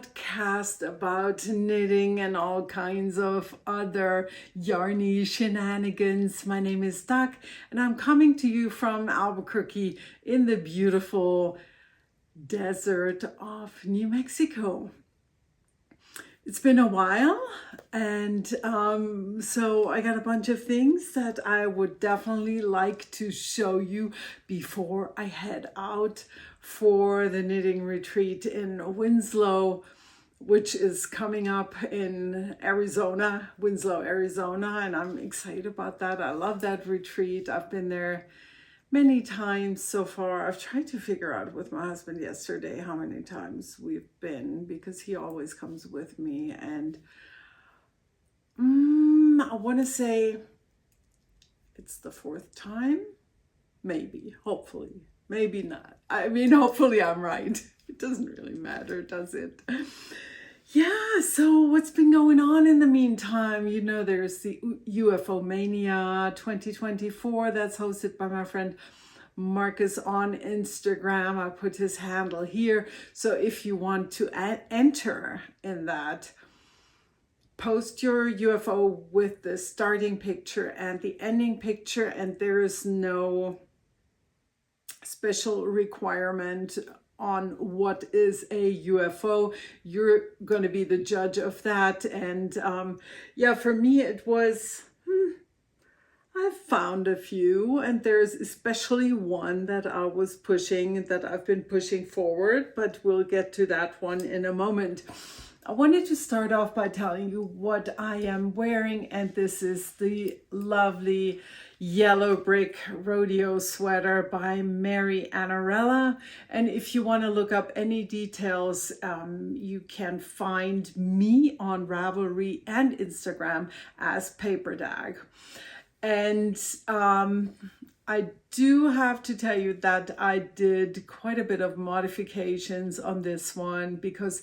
podcast about knitting and all kinds of other yarny shenanigans. My name is Doc, and I'm coming to you from Albuquerque in the beautiful desert of New Mexico. It's been a while, and so I got a bunch of things that I would definitely like to show you before I head out for the knitting retreat in Winslow, which is coming up in Arizona, Winslow, Arizona, and I'm excited about that. I love that retreat. I've been there many times so far. I've tried to figure out with my husband yesterday how many times we've been, because he always comes with me, and I want to say it's the fourth time, maybe, hopefully, maybe not. I mean, hopefully I'm right. It doesn't really matter, does it? Yeah, so what's been going on in the meantime? You know, there's the UFO Mania 2024 that's hosted by my friend Marcus on Instagram. I put his handle here. So if you want to enter in that, post your UFO with the starting picture and the ending picture, and there is no special requirement on what is a UFO. You're going to be the judge of that. And yeah, for me it was, I found a few, and there's especially one that I've been pushing forward, but we'll get to that one in a moment. I wanted to start off by telling you what I am wearing, and this is the lovely Yellow Brick Rodeo sweater by Mary Annarella. And if you want to look up any details, you can find me on Ravelry and Instagram as Paperdag. And I do have to tell you that I did quite a bit of modifications on this one because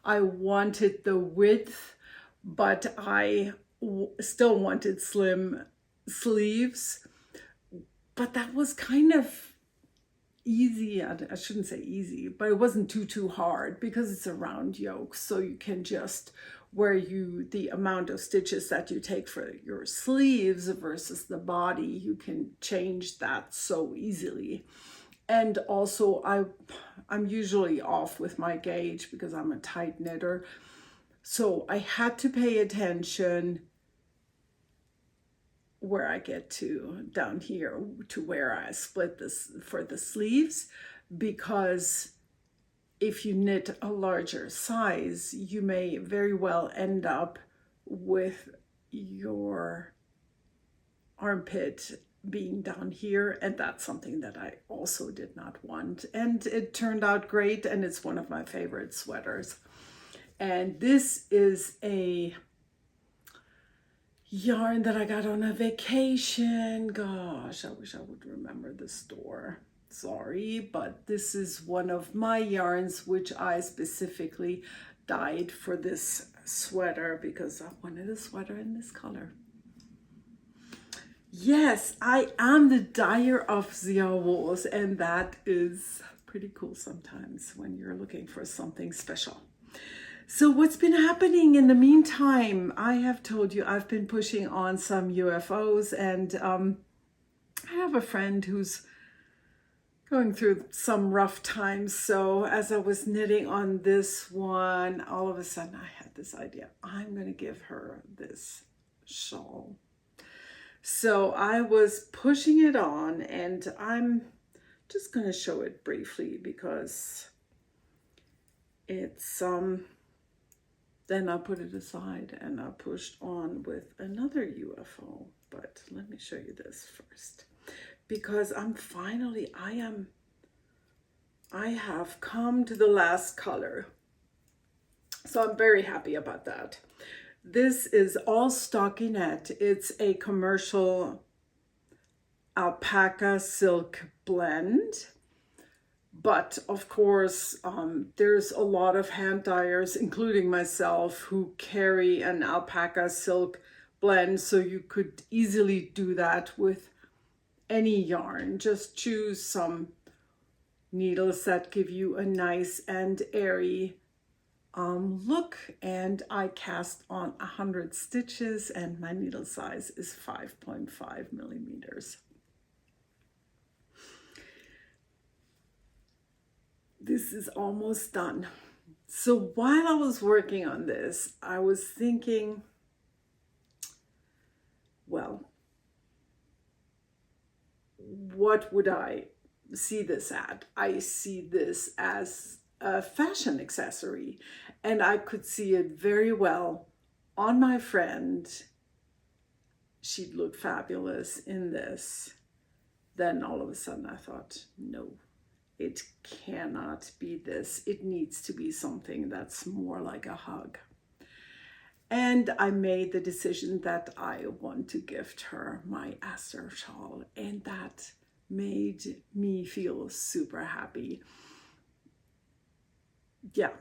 I wanted the width, but I still wanted slim sleeves. But that was kind of easy. I shouldn't say easy, but it wasn't too hard because it's a round yoke, so you can just the amount of stitches that you take for your sleeves versus the body, you can change that so easily. And also I'm usually off with my gauge because I'm a tight knitter, so I had to pay attention where I get to down here to where I split this for the sleeves, because if you knit a larger size, you may very well end up with your armpit being down here, and that's something that I also did not want. And it turned out great, and it's one of my favorite sweaters. And this is a yarn that I got on a vacation. Gosh, I wish I would remember the store. Sorry, but this is one of my yarns which I specifically dyed for this sweater because I wanted a sweater in this color. Yes, I am the dyer of Ziawos, and that is pretty cool sometimes when you're looking for something special. So what's been happening in the meantime? I have told you I've been pushing on some UFOs, and I have a friend who's going through some rough times. So as I was knitting on this one, all of a sudden I had this idea. I'm going to give her this shawl. So I was pushing it on, and I'm just going to show it briefly because it's then I put it aside and I pushed on with another UFO. But let me show you this first, because I have come to the last color. So I'm very happy about that. This is all stockinette. It's a commercial alpaca silk blend. But of course, there's a lot of hand dyers, including myself, who carry an alpaca silk blend. So you could easily do that with any yarn. Just choose some needles that give you a nice and airy look, and I cast on 100 stitches, and my needle size is 5.5 millimeters. This is almost done. So while I was working on this, I was thinking, well, what would I see this at? I see this as a fashion accessory, and I could see it very well on my friend. She'd look fabulous in this. Then all of a sudden I thought, no, it cannot be this. It needs to be something that's more like a hug. And I made the decision that I want to gift her my Aster shawl, and that made me feel super happy. Yeah,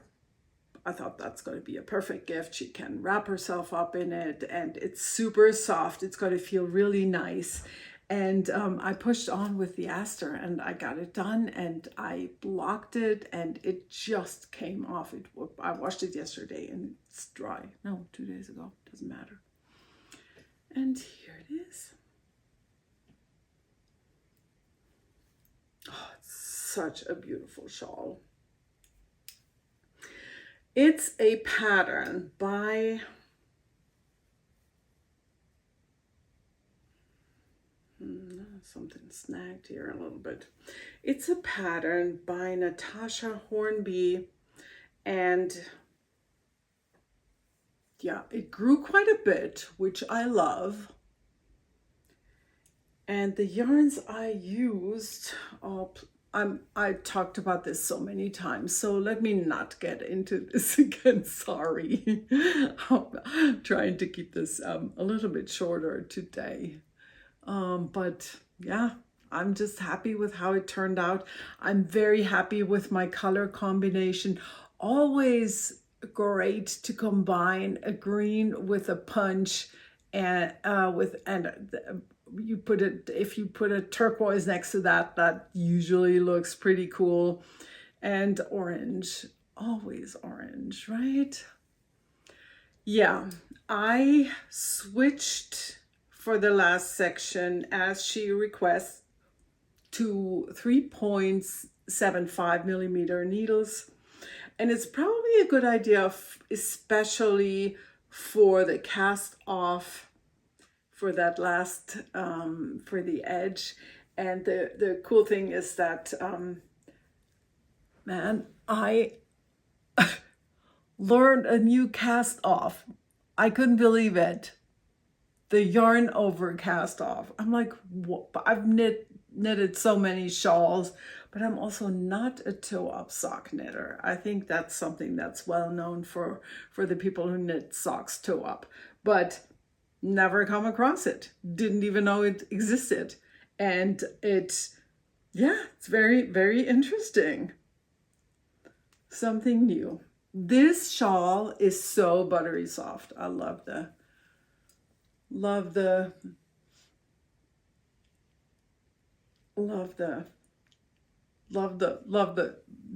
I thought that's going to be a perfect gift. She can wrap herself up in it, and it's super soft. It's going to feel really nice. And I pushed on with the Aster, and I got it done, and I blocked it, and it just came off. I washed it yesterday, and it's dry. No, 2 days ago. Doesn't matter. And here it is. Oh, it's such a beautiful shawl. It's a pattern by something snagged here a little bit. It's a pattern by Natasha Hornby, and yeah, it grew quite a bit, which I love. And the yarns I used, I talked about this so many times, so let me not get into this again. Sorry. I'm trying to keep this a little bit shorter today. But yeah, I'm just happy with how it turned out. I'm very happy with my color combination. Always great to combine a green with a punch, and you put it, if you put a turquoise next to that, that usually looks pretty cool. And orange, always orange, right? Yeah, I switched for the last section, as she requests, to 3.75 millimeter needles. And it's probably a good idea, especially for the cast off, for that last, for the edge. And the cool thing is that, man, I learned a new cast off. I couldn't believe it. The yarn over cast off. I'm like, what? I've knitted so many shawls, but I'm also not a toe-up sock knitter. I think that's something that's well known for the people who knit socks toe-up, but never come across it. Didn't even know it existed. And it's very, very interesting. Something new. This shawl is so buttery soft. I love the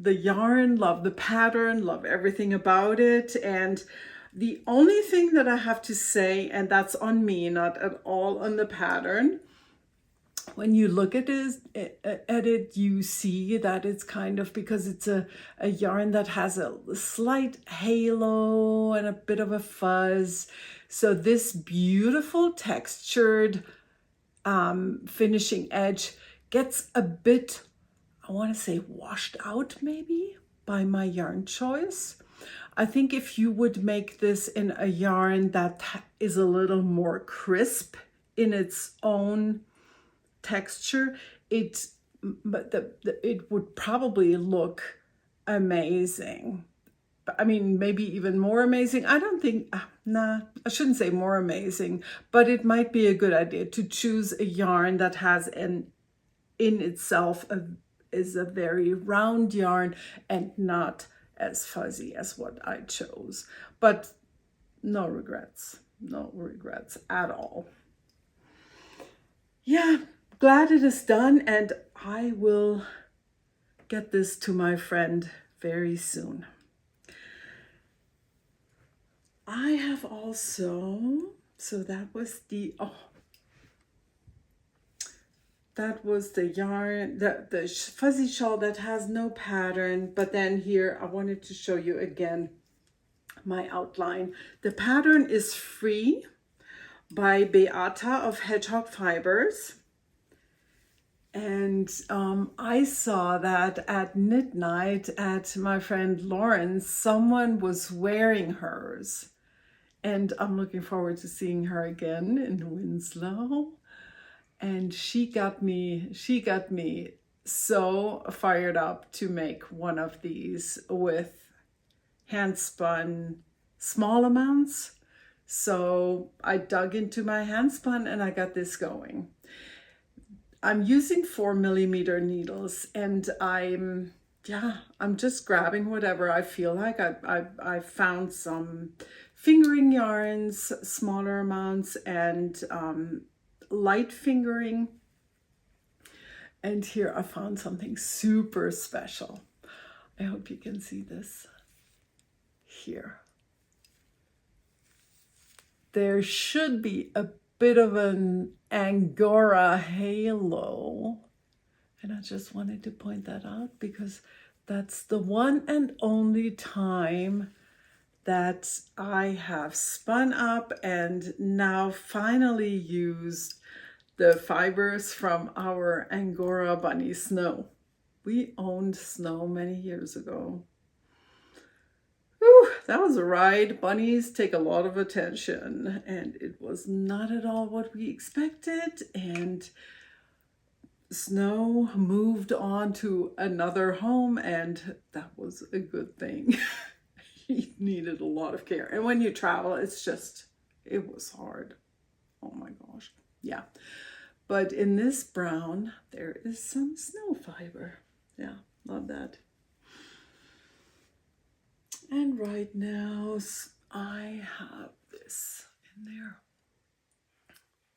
yarn, love the pattern, love everything about it. And the only thing that I have to say, and that's on me, not at all on the pattern, when you look at it, you see that it's kind of, because it's a yarn that has a slight halo and a bit of a fuzz. So this beautiful textured finishing edge gets a bit, I want to say, washed out maybe by my yarn choice. I think if you would make this in a yarn that is a little more crisp in its own texture, it would probably look amazing. I mean, maybe even more amazing. I don't think, I shouldn't say more amazing, but it might be a good idea to choose a yarn that has in itself is a very round yarn and not as fuzzy as what I chose. But no regrets at all. Yeah, glad it is done, and I will get this to my friend very soon. I have also, so that was the, that was the yarn, the fuzzy shawl that has no pattern. But then here, I wanted to show you again my outline. The pattern is Free by Beata of Hedgehog Fibers. And I saw that at midnight at my friend Lauren's, someone was wearing hers. And I'm looking forward to seeing her again in Winslow. And she got me so fired up to make one of these with hand spun small amounts. So I dug into my hand spun and I got this going. I'm using 4mm needles, and I'm just grabbing whatever I feel like. I found some fingering yarns, smaller amounts, and light fingering. And here I found something super special. I hope you can see this here. There should be a bit of an Angora halo. And I just wanted to point that out because that's the one and only time that I have spun up and now finally used the fibers from our Angora bunny Snow. We owned Snow many years ago. Whew, that was a ride. Bunnies take a lot of attention, and it was not at all what we expected. And Snow moved on to another home, and that was a good thing. He needed a lot of care. And when you travel, it was hard. Oh my gosh. Yeah. But in this brown, there is some snow fiber. Yeah, love that. And right now, I have this in there.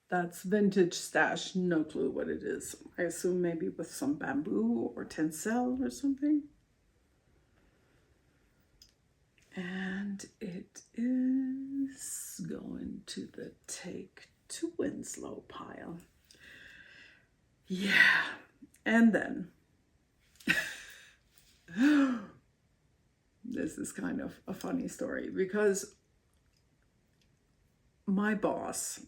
That's vintage stash, no clue what it is. I assume maybe with some bamboo or tencel or something. And it is going to the Take to Winslow pile. Yeah, and then this is kind of a funny story because my boss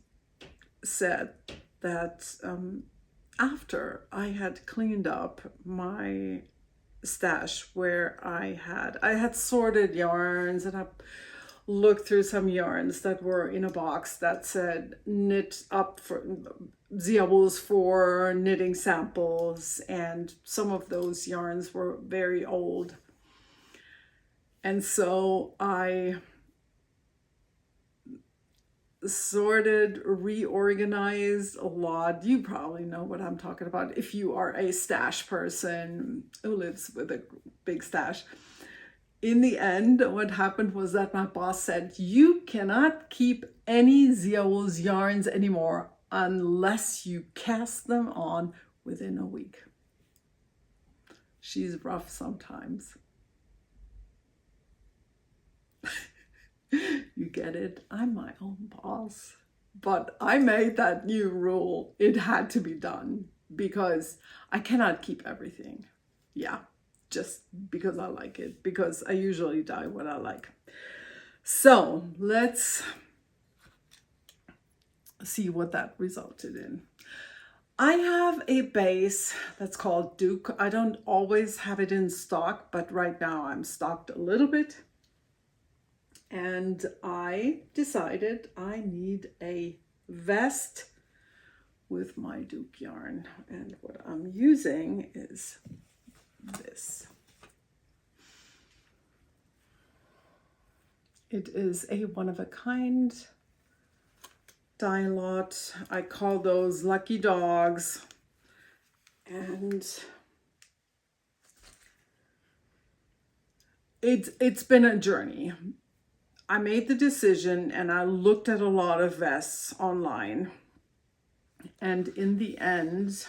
said that after I had cleaned up my stash where I had sorted yarns, and I looked through some yarns that were in a box that said knit up for Ziabuls for knitting samples, and some of those yarns were very old. And so I sorted, reorganized a lot. You probably know what I'm talking about if you are a stash person who lives with a big stash. In the end, what happened was that my boss said, you cannot keep any Ziaul's yarns anymore unless you cast them on within a week. She's rough sometimes. You get it? I'm my own boss. But I made that new rule. It had to be done because I cannot keep everything. Yeah, just because I like it, because I usually dye what I like. So let's see what that resulted in. I have a base that's called Duke. I don't always have it in stock, but right now I'm stocked a little bit. And I decided I need a vest with my Duke yarn. And what I'm using is this. It is a one-of-a-kind dye lot. I call those lucky dogs. And it's been a journey. I made the decision and I looked at a lot of vests online. And in the end,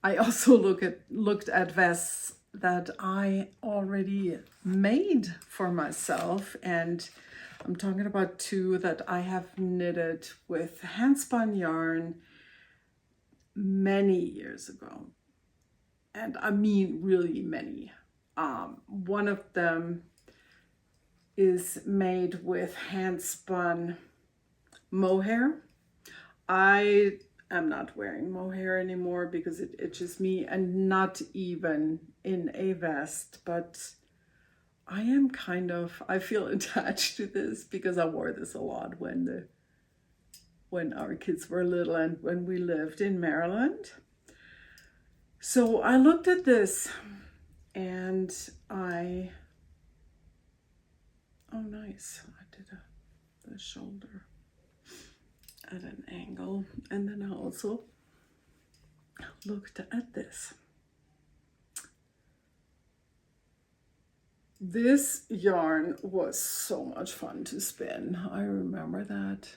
I also looked at vests that I already made for myself, and I'm talking about two that I have knitted with handspun yarn many years ago, and I mean really many. One of them is made with handspun mohair. I am not wearing mohair anymore because it itches me, and not even in a vest, but I feel attached to this because I wore this a lot when our kids were little and when we lived in Maryland. So I looked at this and oh nice, I did the shoulder at an angle, and then I also looked at this. This yarn was so much fun to spin. I remember that.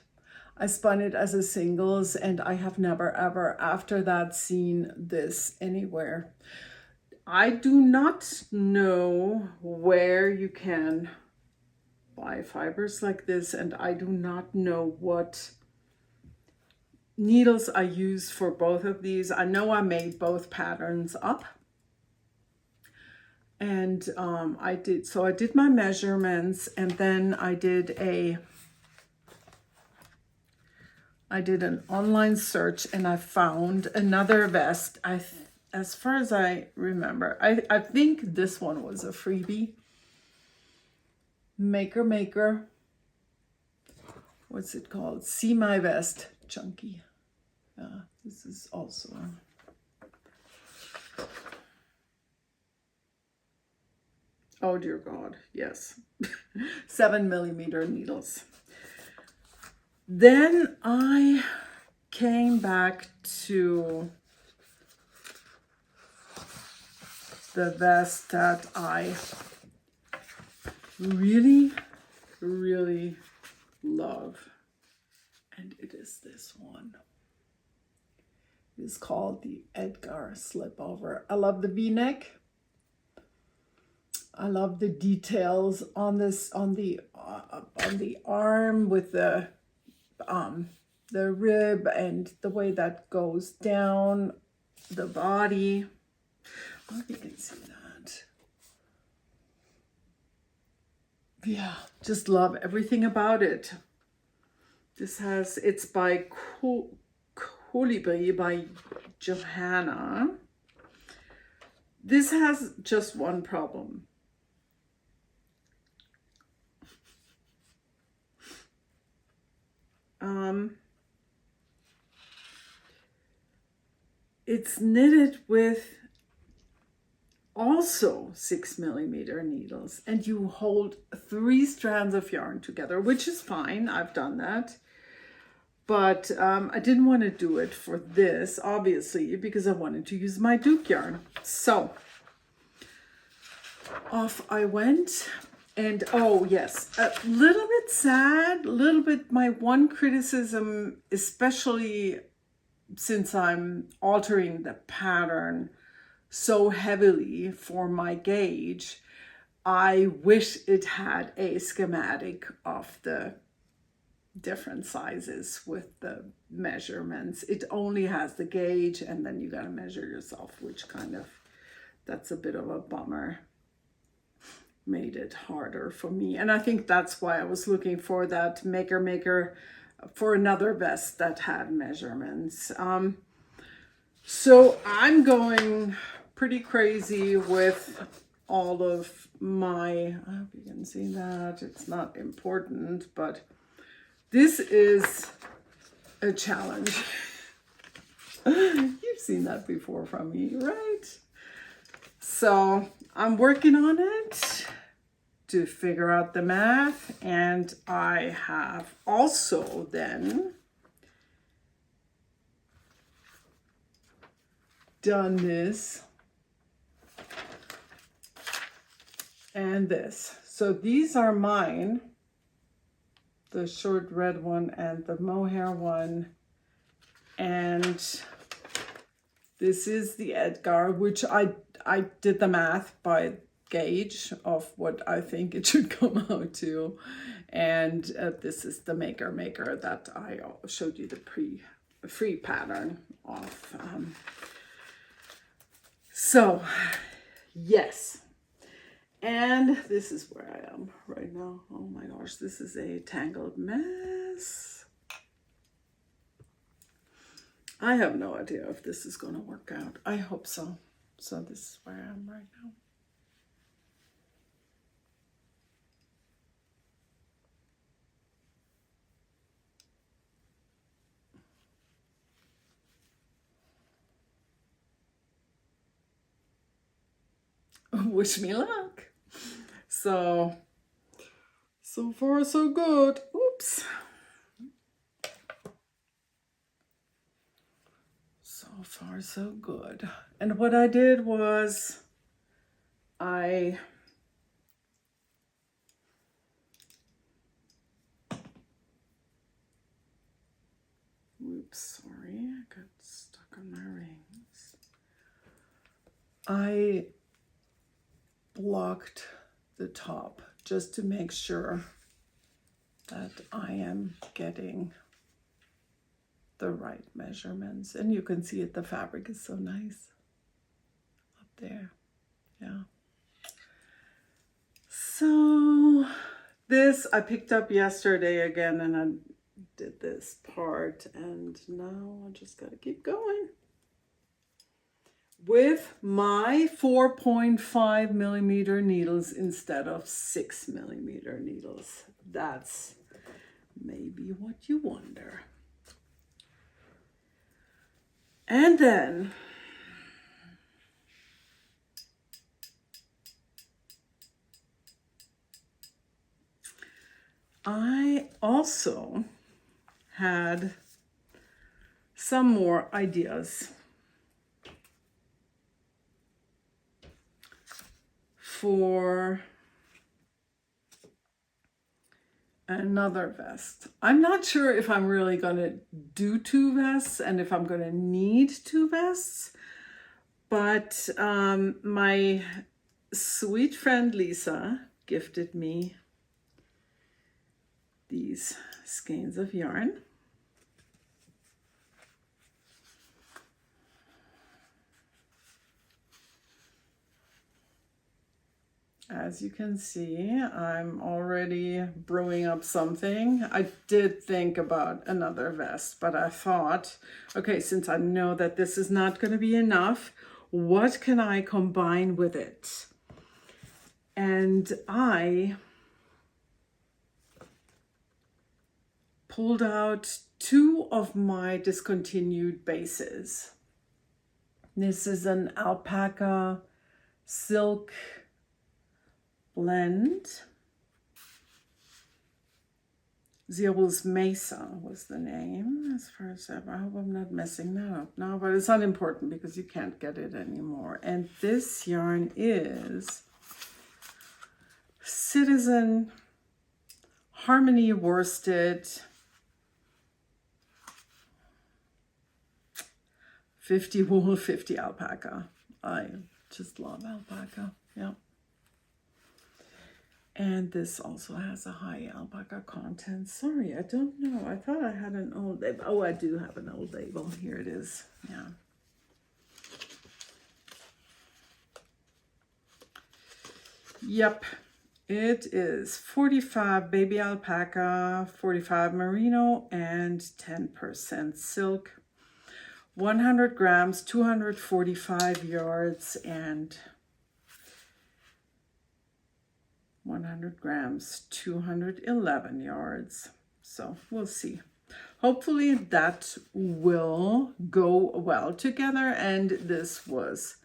I spun it as a singles, and I have never ever after that seen this anywhere. I do not know where you can buy fibers like this, and I do not know what needles I use for both of these. I know I made both patterns up. And I did my measurements, and then I did an online search, and I found another vest. As far as I remember, I think this one was a freebie. Maker. What's it called? See My Vest. Chunky. This is also... Oh dear God, yes. 7mm needles. Then I came back to the vest that I really, really love. And it is this one. It is called the Edgar Slipover. I love the V-neck. I love the details on this, on the arm with the rib and the way that goes down the body. I hope you can see that. Yeah, just love everything about it. It's by Colibri by Johanna. This has just one problem. It's knitted with also 6mm needles, and you hold 3 strands of yarn together, which is fine. I've done that. But I didn't want to do it for this, obviously, because I wanted to use my Duke yarn. So off I went. And oh yes, a little bit sad, my one criticism, especially since I'm altering the pattern so heavily for my gauge, I wish it had a schematic of the different sizes with the measurements. It only has the gauge, and then you got to measure yourself, which that's a bit of a bummer. Made it harder for me, and I think that's why I was looking for that maker for another vest that had measurements. So I'm going pretty crazy with all of my, I hope you can see that, it's not important, but this is a challenge. You've seen that before from me, right? So I'm working on it to figure out the math, and I have also then done this and this. So these are mine, the short red one and the mohair one, and this is the Edgar, which I I did the math by gauge of what I think it should come out to. And this is the maker that I showed you the free pattern of. So, yes. And this is where I am right now. Oh my gosh, this is a tangled mess. I have no idea if this is going to work out. I hope so. So this is where I am right now. Wish me luck. So far so good. Oops. So far so good. And what I did was oops, sorry, I got stuck on my rings. I blocked the top just to make sure that I am getting the right measurements. And you can see it, the fabric is so nice up there. Yeah. So this I picked up yesterday again, and I did this part, and now I just gotta keep going with my 4.5 millimeter needles instead of 6 millimeter needles. That's maybe what you wonder. And then I also had some more ideas for another vest. I'm not sure if I'm really going to do 2 vests and if I'm going to need 2 vests, but my sweet friend Lisa gifted me these skeins of yarn. As you can see, I'm already brewing up something. I did think about another vest, but I thought, okay, since I know that this is not going to be enough, what can I combine with it? And I pulled out 2 of my discontinued bases. This is an alpaca silk blend. Zeus Mesa was the name, as far as ever. I hope I'm not messing that up now, but it's unimportant because you can't get it anymore. And this yarn is Citizen Harmony worsted 50 wool, 50 alpaca. I just love alpaca. Yeah. And this also has a high alpaca content. Sorry, I don't know. I thought I had an old label. Oh, I do have an old label. Here it is. Yeah. Yep. It is 45 baby alpaca, 45 merino, and 10% silk. 100 grams, 245 yards, and 100 grams, 211 yards. So we'll see. Hopefully that will go well together. And this was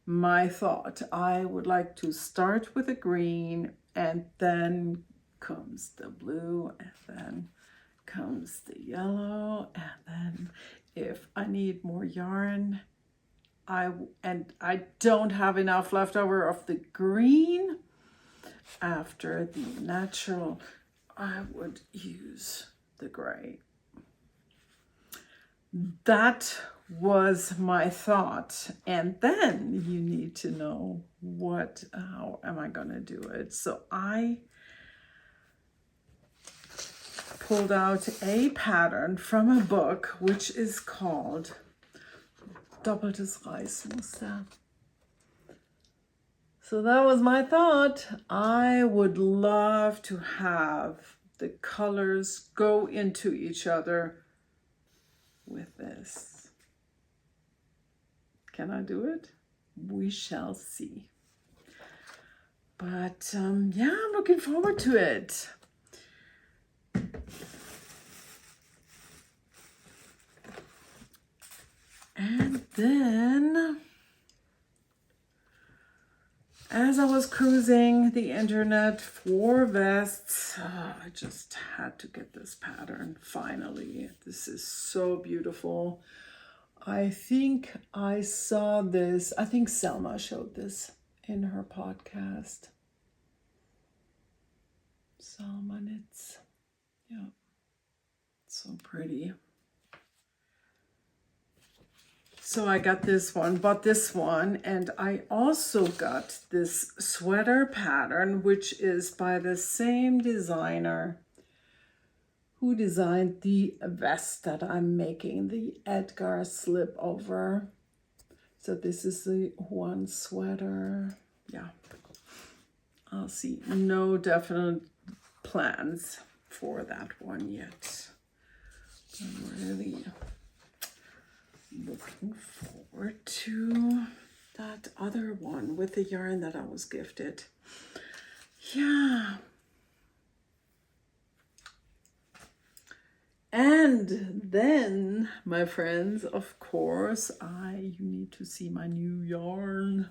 my thought. I would like to start with a green, and then comes the blue, and then comes the yellow, and then if I need more yarn, I don't have enough left over of the green after the natural, I would use the gray. That was my thought. And then you need to know how am I going to do it? So I pulled out a pattern from a book, which is called Doppeltes Reißmuster. So that was my thought. I would love to have the colors go into each other with this. Can I do it? We shall see. But yeah, I'm looking forward to it. And then, as I was cruising the internet for vests, I just had to get this pattern finally. This is so beautiful. I think I saw this, I think Selma showed this in her podcast. Selma knits. Yeah, so pretty. So I got this one, bought this one, and I also got this sweater pattern, which is by the same designer who designed the vest that I'm making, the Edgar slip over. So this is the one sweater. Yeah, I'll see. No definite plans for that one yet. I'm really looking forward to that other one with the yarn that I was gifted. Yeah. And then, my friends, of course, you need to see my new yarn.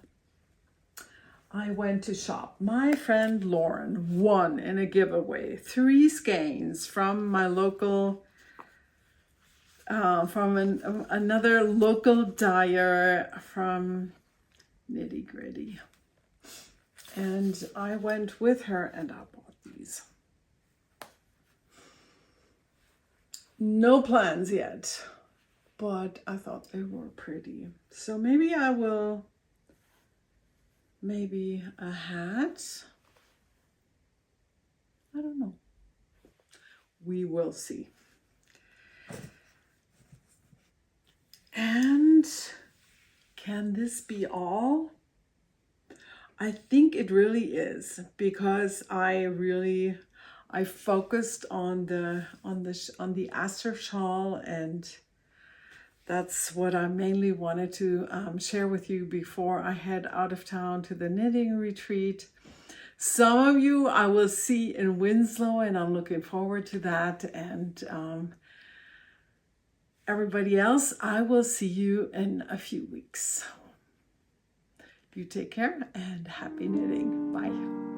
I went to shop. My friend Lauren won in a giveaway 3 skeins from my local another local dyer from Nitty Gritty. And I went with her and I bought these. No plans yet, but I thought they were pretty. So maybe I will, maybe a hat. I don't know. We will see. And can this be all? I think it really is, because I focused on the Aster Shawl, and that's what I mainly wanted to share with you before I head out of town to the knitting retreat. Some of you I will see in Winslow, and I'm looking forward to that. And everybody else, I will see you in a few weeks. You take care and happy knitting. Bye.